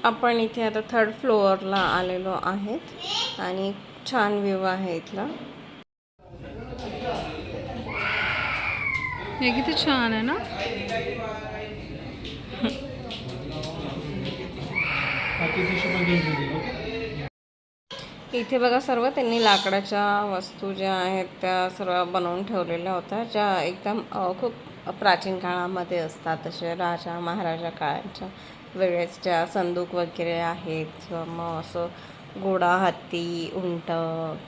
आपण इथे आता 3rd फ्लोअरला आलेलो आहेत आणि छान व्ह्यू आहे इथला. हे किती छान आहे ना. इथे बघा सर्व त्यांनी लाकडाच्या वस्तू ज्या आहेत त्या सर्व बनवून ठेवलेल्या होत्या, ज्या एकदम खूप प्राचीन काळामध्ये असतात. तसे राजा महाराजा काळाच्या वेळेस ज्या संदूक वगैरे आहेत किंवा मग असं घोडा, हत्ती, उंट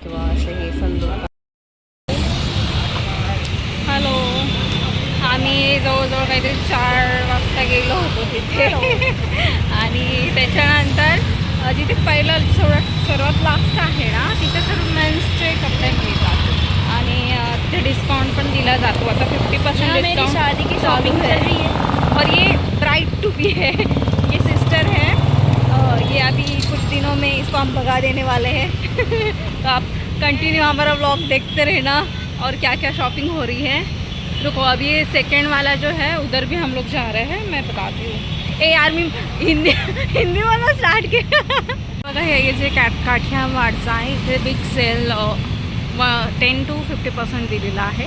किंवा असे हे संदूक. हॅलो, आम्ही जवळजवळ काहीतरी 4 वाजता गेलो होतो तिथे. आणि त्याच्यानंतर जिथे पहिलं सर्वात लास्ट आहे ना, तिथे सर्व मेन्सचे कपडे मिळतात आणि तिथे डिस्काउंट पण दिला जातो. आता 50% डिस्काउंट शादी की शॉपिंग कर रही है और ये ब्राइड टू बी है, ये सिस्टर है. ये अभी कुछ दिनों में इसको हम भगा देने वाले हैं. तो आप कंटिन्यू हमारा व्लॉग देखते रहना और क्या क्या शॉपिंग हो रही है. रुको, अभी ये सेकेंड वाला जो है उधर भी हम लोग जा रहे हैं, मैं बताती हूँ. ए यार, मी हिंदी वाला स्टार्ट केला. बघा हे जे काठियावाडचा आहे, इथे बिग सेल 10 to 50% दिलेला आहे.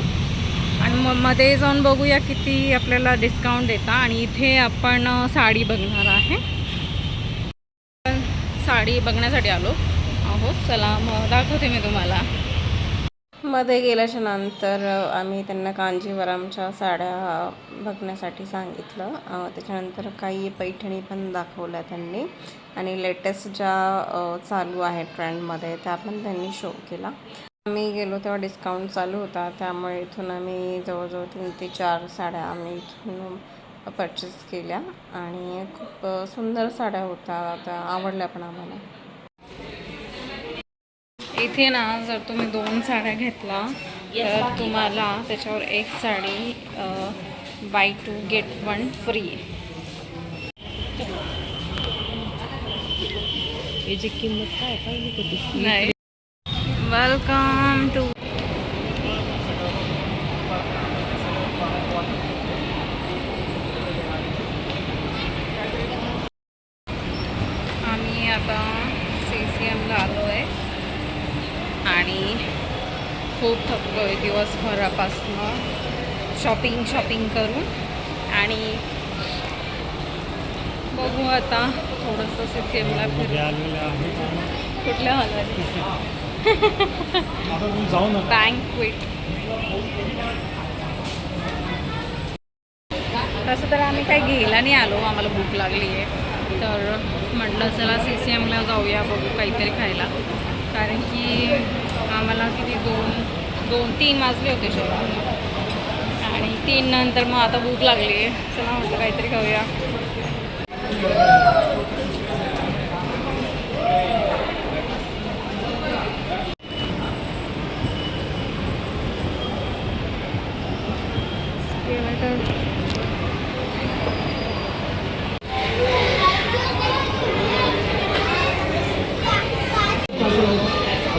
आणि मध्ये जाऊन बघूया किती आपल्याला डिस्काउंट देता. आणि इथे आपण साडी बघणार आहे. साडी बघण्यासाठी आलो आहोत. चला मग दाखवते मी तुम्हाला. मध्ये गेल्याच्या नंतर आम्ही त्यांना कांजीवरमच्या साड्या बघण्यासाठी सांगितलं. त्याच्यानंतर काही पैठणी पण दाखवल्या त्यांनी आणि लेटेस्ट ज्या चालू आहेत ट्रेंडमध्ये त्या पण त्यांनी शो केला. आम्ही गेलो तेव्हा डिस्काउंट चालू होता, त्यामुळे इथून आम्ही जवळजवळ 3 ते 4 साड्या आम्ही इथून परचेस केल्या आणि खूप सुंदर साड्या होत्या, त्या आवडल्या पण आम्हाला. इथे ना जर तुम्ही 2 साड्या घेतला तर तुम्हाला त्याच्यावर एक साडी बाय 2 गेट 1 फ्री. याची किंमत काय पाहिजे कधी नाही. Welcome to. आम्ही आता CCMला आलो आहे आणि खूप थकलो आहे दिवसभरापासून शॉपिंग करून. आणि बघू आता थोडंसं CCMला कुठल्या हॉलमध्ये बँक्वेट. तसं तर आम्ही काही घ्यायला नाही आलो, आम्हाला भूक लागली आहे तर म्हटलं चला CCMला जाऊया, बघू काहीतरी खायला. कारण की आम्हाला किती 2-3 वाजले होते जेवण आणि 3 नंतर मग आता भूक लागली आहे. चला म्हटलं काहीतरी खाऊया.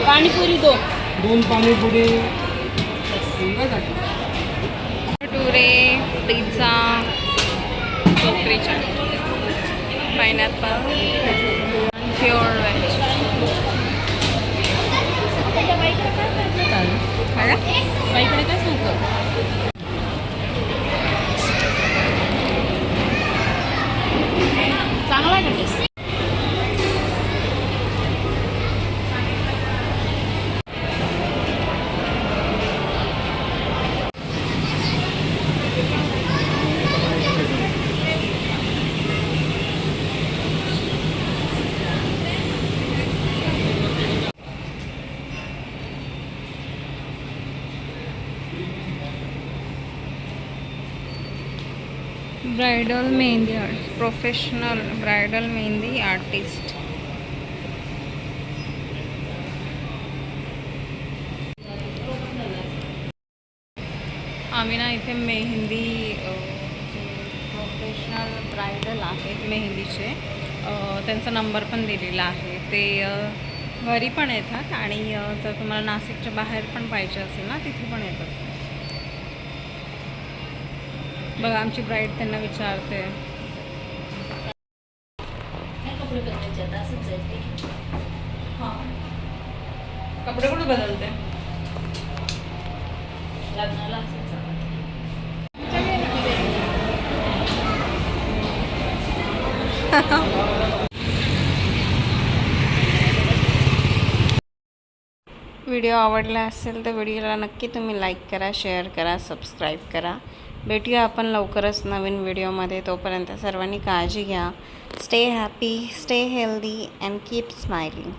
Panipuri 2 panipuri, bhature, pizza, tokri chaat, pineapple, pure veg. बाईकडे काय सांगतो चांगला आहे का taste. Bridal mehndi art, professional bridal mehndi artist. आम्ही ना इथे मेहंदी प्रोफेशनल ब्राइडल आहेत मेहंदीचे, त्यांचा नंबर पण दिलेला आहे. ते घरी पण येतात आणि जर तुम्हाला नाशिकच्या बाहेर पण पाहिजे असेल ना तिथे पण येतात. बघा आमची ब्राईड त्यांना विचारते. कपडे बदलायचे आता असंच आहे. हां कपडे कुठे बदलते लग्नाला असंच आहे. व्हिडिओ आवडला असेल तर व्हिडिओला नक्की तुम्ही लाईक करा, शेअर करा, सबस्क्राईब करा. भेटूया आपण लवकरच नवीन व्हिडिओमध्ये. तोपर्यंत सर्वांनी काळजी घ्या. Stay happy, stay healthy and keep smiling.